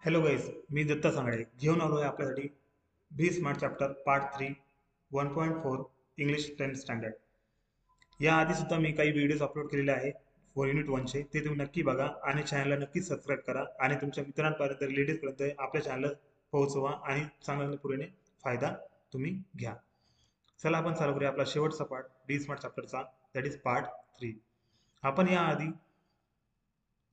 Hello guys, मी दत्ता सांगडे घेऊन आलो आहे आपल्यासाठी B smart chapter part 3 1.4 English 10 standard. याआधी सुद्धा मी काही व्हिडिओज अपलोड केलेले आहे फॉर युनिट 1चे, ते तुम्ही नक्की बघा आणि चॅनलला नक्की सबस्क्राईब करा आणि तुमच्या मित्रांपर्यंत रिलेटिव्हपर्यंत आपल्या चॅनल पोहोचवा आणि चांगल्या पुढे फायदा तुम्ही घ्या. चला आपण चालू करूया आपला शेवटचा पार्ट बी स्मार्ट चॅप्टरचा, दॅट इज पार्ट 3. आपण याआधी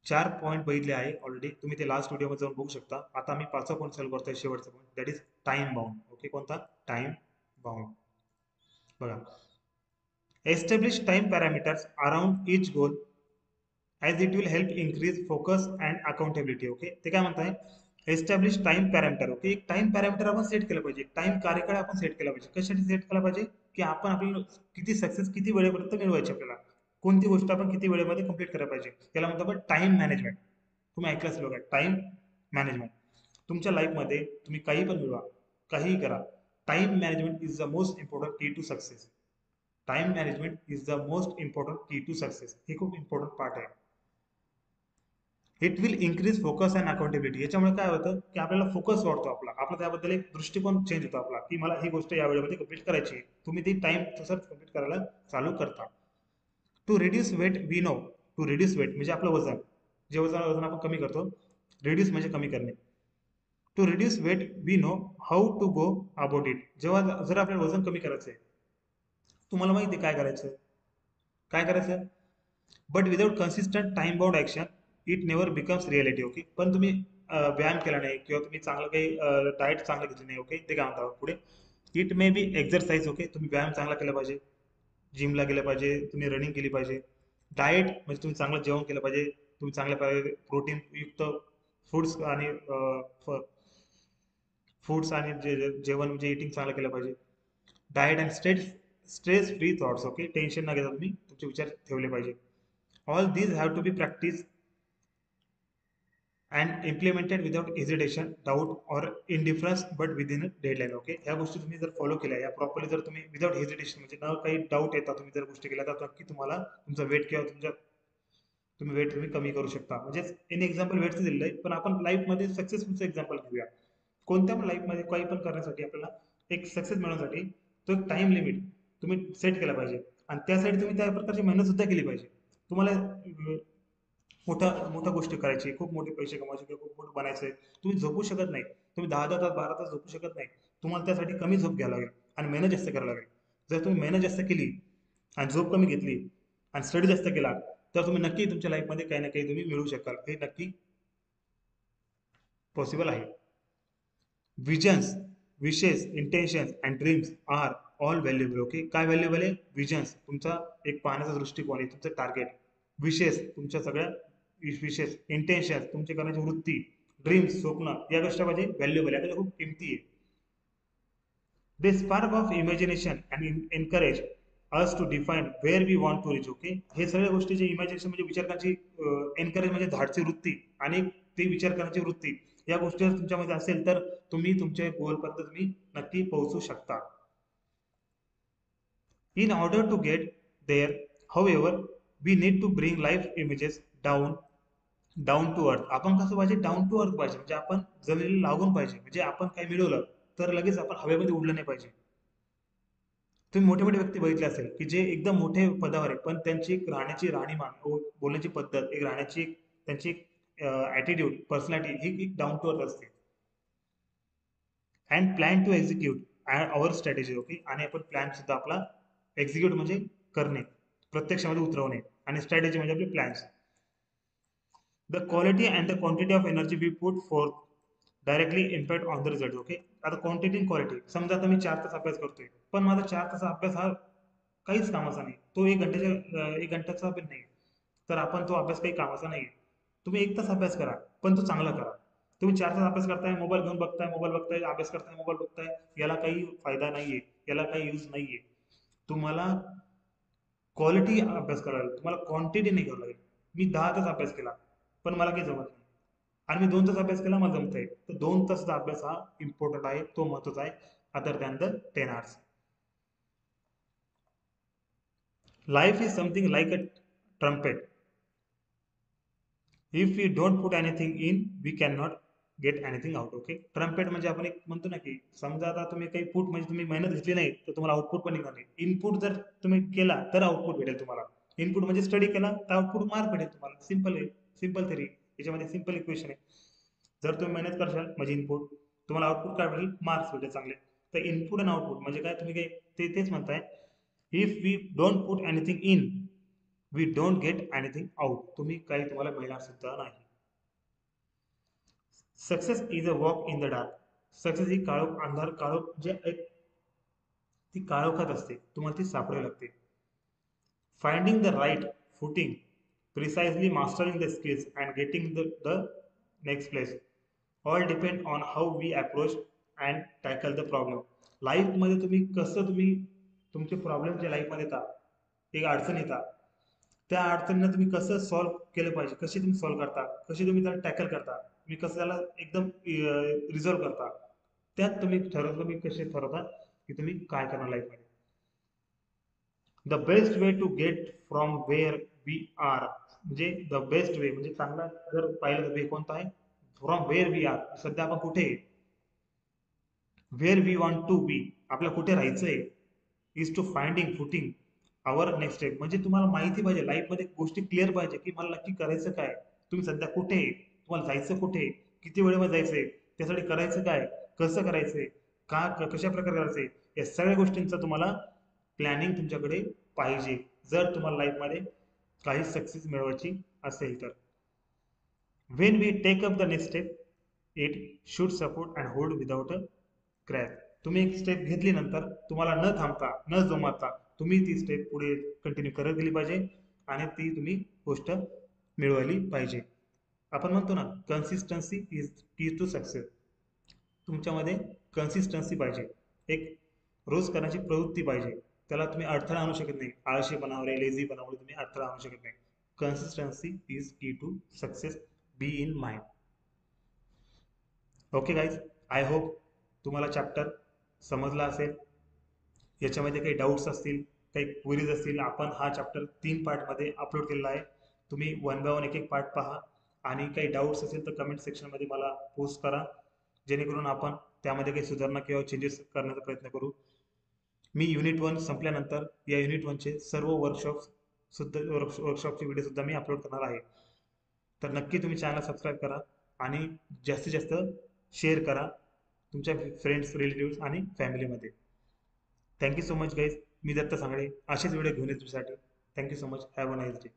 4 पॉईंट बघितले आहे ऑलरेडी, तुम्ही ते लास्ट व्हिडिओमध्ये जाऊन बघू शकता. आता मी 5वा पॉईंट चालू करतोय, शेवटचा point, that is time bound. Okay, कोणता? Time bound. बघा, establish time parameters around each goal as it will help increase focus and accountability. Okay, ते काय म्हणताय? Establish time parameter. ओके, एक टाइम पॅरामीटर आपण सेट केलं पाहिजे, टाइम कार्यकाळ आपण सेट केला पाहिजे. कशासाठी सेट केला पाहिजे? की आपण आपल्याला किती सक्सेस किती वेळेपर्यंत मिळवायची, आपल्याला कोणती गोष्ट आपण किती वेळेमध्ये कंप्लीट करायला पाहिजे, याला म्हणतो आपण टाइम मॅनेजमेंट. तुम्ही ऐकलं असेल बघा, टाइम मॅनेजमेंट. तुमच्या लाईफमध्ये तुम्ही काही पण मिळवा, काहीही करा, time management is the most important key to success. Time management is the most important key to success. हे खूप इम्पॉर्टंट पार्ट आहे. It will increase focus and accountability. याच्यामुळे काय होतं की आपल्याला फोकस वाढतो, आपला त्याबद्दल एक दृष्टिकोन चेंज होतो आपला, की मला ही गोष्ट या वेळेमध्ये कंप्लीट करायची. तुम्ही ती टाइम तसंच कंप्लीट करायला चालू करता. To reduce weight we know. To reduce weight म्हणजे आपलं वजन, जे वजन आपण कमी करतो. रिड्यूस म्हणजे कमी करणे. To reduce weight we know how to go about it. जेव्हा जर आपल्याला वजन कमी करायचं आहे, तुम्हाला माहिती आहे काय करायचं, काय करायचं. But without consistent time bound action it never becomes reality. Okay, पण तुम्ही व्यायाम केला नाही किंवा तुम्ही चांगलं काही डाएट चांगलं घेतलं नाही. ओके, ते काय म्हणता पुढे? It may be exercise. Okay, तुम्ही व्यायाम चांगला केला पाहिजे, जिमला गेलं पाहिजे, तुम्ही रनिंग केली पाहिजे. डाएट म्हणजे तुम्ही चांगलं जेवण केलं पाहिजे, तुम्ही चांगल्या प्रकारे प्रोटीन युक्त फूड्स आणि जेवण म्हणजे इटिंग चांगलं केलं पाहिजे. Diet and stress free thoughts. Okay, tension न घेता तुम्ही तुमचे विचार ठेवले पाहिजे. All these have to be practice and implemented without hesitation, doubt or indifference but within a deadline. Okay, ह्या गोष्टी तुम्ही जर फॉलो केल्या, या प्रॉपरली जर तुम्ही विदाउट हेजिटेशन म्हणजे न काही डाऊट येता तुम्ही जर गोष्टी केल्या, तर नक्की तुम्हाला तुमचा वेट किंवा तुम्ही वेट तुम्ही कमी करू शकता. म्हणजे इन एक्झाम्पल वेटचं दिलेलं आहे, पण आपण लाईफमध्ये सक्सेसफुलचं एक्झाम्पल घेऊया. कोणत्या पण लाईफमध्ये काही पण करण्यासाठी आपल्याला एक सक्सेस मिळवण्यासाठी तो एक टाइम लिमिट तुम्ही सेट केला पाहिजे आणि त्यासाठी तुम्ही त्या प्रकारची मेहनत सुद्धा केली पाहिजे. तुम्हाला मोठ्या मोठ्या गोष्टी करायची, खूप मोठे पैसे कमवायचे किंवा खूप मोठं बनायचं आहे, तुम्ही झोपू शकत नाही. तुम्ही 10-10 तास 12 तास झोपू शकत नाही. तुम्हाला त्यासाठी कमी झोप घ्यावी लागेल आणि मेहनत जास्त करावी लागेल. जर तुम्ही मेहनत जास्त केली आणि झोप कमी घेतली आणि स्टडी जास्त केला, तर तुम्ही नक्की तुमच्या लाईफमध्ये काही ना काही तुम्ही मिळवू शकाल. हे नक्की पॉसिबल आहे. Visions, wishes, intentions and dreams are all valuable. Okay, काय व्हॅल्युएबल आहे? विजन्स, तुमचा एक पाहण्याचा दृष्टिकोन आहे, तुमचं टार्गेट. विशेष, तुमच्या सगळ्या विशेष. इंटेन्शन्स, तुमची करण्याची वृत्ती. ड्रीम्स, स्वप्न, या गोष्टी म्हणजे व्हॅल्युएबल आहे, खूप किमती आहे. The spark of imagination and encourage us to define where we want to reach. Okay, हे सगळ्या गोष्टीचे इमॅजिनेशन म्हणजे विचार करण्याची, एनकरेज म्हणजे धाडची वृत्ती आणि ते विचार करण्याची वृत्ती, या गोष्टी जर तुमच्यामध्ये असेल तर तुम्ही तुमच्या गोलपर्यंत तुम्ही नक्की पोहोचू शकता. In order to get there, however, we need to bring life images down down to earth. आपण कसं पाहिजे? डाऊन टू अर्थ पाहिजे, म्हणजे आपण जमिनीला लागून पाहिजे. म्हणजे आपण काही मिळवलं तर लगेच आपण हवेमध्ये उडलं नाही पाहिजे. तुम्ही मोठे मोठे व्यक्ती बघितले असेल की जे एकदम मोठे पदावर आहे, पण त्यांची एक राहण्याची राहणीमान, बोलण्याची पद्धत, एक राहण्याची त्यांची ॲटिट्यूड, पर्सनॅलिटी ही एक डाऊन टू अर्थ असते. And plan to execute our strategy. Okay, आणि आपण प्लॅन सुद्धा आपला एक्झिक्यूट म्हणजे करणे, प्रत्यक्षामध्ये उतरवणे, आणि स्ट्रॅटेजी म्हणजे आपले plans. The quality and the quantity of energy we put forth directly impact on the result. Okay, आता क्वांटिटी आणि क्वालिटी. समजा आता मी 4 तास अभ्यास करतोय, पण माझा 4 तास अभ्यास हा काहीच कामाचा नाही, तो 1 घंट्याचा अभ्यास नाही, तर आपण तो अभ्यास काही कामाचा नाही. तुम्ही 1 तास अभ्यास करा, पण तो चांगला करा. तुम्ही 4 तास अभ्यास करताय, मोबाईल घेऊन बघताय, अभ्यास करताय, मोबाईल बघताय, याला काही फायदा नाहीये, याला काही यूज नाहीये. तुम्हाला क्वालिटी अभ्यास करायला लागेल, तुम्हाला क्वांटिटी नाही करावं लागेल. मी 10 तास अभ्यास केला, पण मला काही जमत नाही, आणि मी 2 तास अभ्यास केला, मला जमत आहे, तर 2 तासाचा अभ्यास हा इम्पॉर्टंट आहे, तो महत्वाचा आहे, other than the 10 hours. Life is something like a trumpet. If we don't put anything in, we cannot get anything out. Okay, trumpet म्हणजे आपण एक म्हणतो ना की समजा आता तुम्ही काही पुट म्हणजे तुम्ही मेहनत घेतली नाही तर तुम्हाला आउटपुट पण निघणार नाही. इनपुट जर तुम्ही केला तर आउटपुट भेटेल तुम्हाला. इनपुट म्हणजे स्टडी केला तर आउटपुट मार्क भेटेल तुम्हाला. सिंपल आहे, सिंपल थेरी, याच्यामध्ये सिंपल इक्वेशन आहे. जर तुम्ही मेहनत करशाल म्हणजे इनपुट, तुम्हाला आउटपुट काय भेटेल, मार्क्स भेटेल चांगले. तर इनपुट आणि आउटपुट म्हणजे काय, तुम्ही काय तेच म्हणताय, if we don't put anything in we don't get anything out. तुम्ही काही तुम्हाला मिळणार सुद्धा नाही. Success is a walk in the dark. Success ही काळोख म्हणजे एक ती काळोखात असते, तुम्हाला ती सापडावी लागते. Finding the right footing, precisely mastering the skills and getting the next place, all depend on how we approach and tackle the problem. लाईफमध्ये तुम्ही तुमचे प्रॉब्लेम जे लाईफमध्ये येतात, एक अडचण येतात, त्या अडचणींना तुम्ही कसं सॉल्व्ह केलं पाहिजे, कशी तुम्ही सॉल्व्ह करता, कशी तुम्ही त्याला टॅकल करता, तुम्ही कसं त्याला एकदम रिझॉल्व्ह करता, त्यात तुम्ही कसे ठरवता की तुम्ही काय करणार लाईफमध्ये. The best way to get from where we are, म्हणजे द बेस्ट वे म्हणजे चांगला जर पाहिलं तर वे कोणता आहे, फ्रॉम वेअर वी आर, सध्या आपण कुठे आहे, where we want to be, आपल्याला कुठे राहायचंय, is to finding footing our next step. म्हणजे तुम्हाला माहिती पाहिजे, लाईफमध्ये गोष्टी क्लिअर पाहिजे की मला नक्की करायचं काय, तुम्ही सध्या कुठे आहे, तुम्हाला जायचं कुठे, किती वेळेमध्ये जायचंय, त्यासाठी करायचं काय, कसं करायचंय, कशा प्रकारे करायचंय, या सगळ्या गोष्टींचं तुम्हाला प्लॅनिंग तुमच्याकडे पाहिजे, जर तुम्हाला लाईफमध्ये काही सक्सेस मिळवायची असेल तर. When we take up the next step it should support and hold without a crash. तुम्ही एक स्टेप घेतली नंतर तुम्हाला न थांबता न जोमाता तुम्ही ती स्टेप पुढे कंटिन्यू करत गेली पाहिजे आणि ती तुम्ही गोष्ट मिळवली पाहिजे. आपण म्हणतो ना, consistency is key to success. तुमच्यामध्ये कन्सिस्टन्सी पाहिजे, एक रोज करण्याची प्रवृत्ती पाहिजे. त्याला तुम्ही अडथळा आणू शकत नाही, आळशीपणावर लेझीपणामुळे तुम्ही अडथळा आणू शकत नाही. Consistency is key to success, be in mind. Okay guys, I hope तुम्हाला चॅप्टर समजला असेल. याच्यामध्ये काही डाऊट्स असतील, काही क्वेरीज असतील, आपण हा चॅप्टर 3 पार्टमध्ये अपलोड केलेला आहे. तुम्ही वन बाय वन एक एक पार्ट पहा आणि काही डाऊट्स असेल तर कमेंट सेक्शनमध्ये मला पोस्ट करा, जेणेकरून आपण त्यामध्ये काही सुधारणा किंवा चेंजेस करण्याचा प्रयत्न करू. मी युनिट 1 संपल्यानंतर या युनिट 1चे सर्व वर्कशॉपचे व्हिडिओ सुद्धा मी अपलोड करणार आहे. तर नक्की तुम्ही चॅनल सबस्क्राईब करा आणि जास्तीत जास्त शेअर करा तुमच्या फ्रेंड्स, रिलेटिव्स आणि फॅमिलीमध्ये. Thank you so much guys. मी दत्त सांगळे असेच व्हिडिओ घेऊन येतो तुमच्यासाठी. Thank you so much. Have a nice day.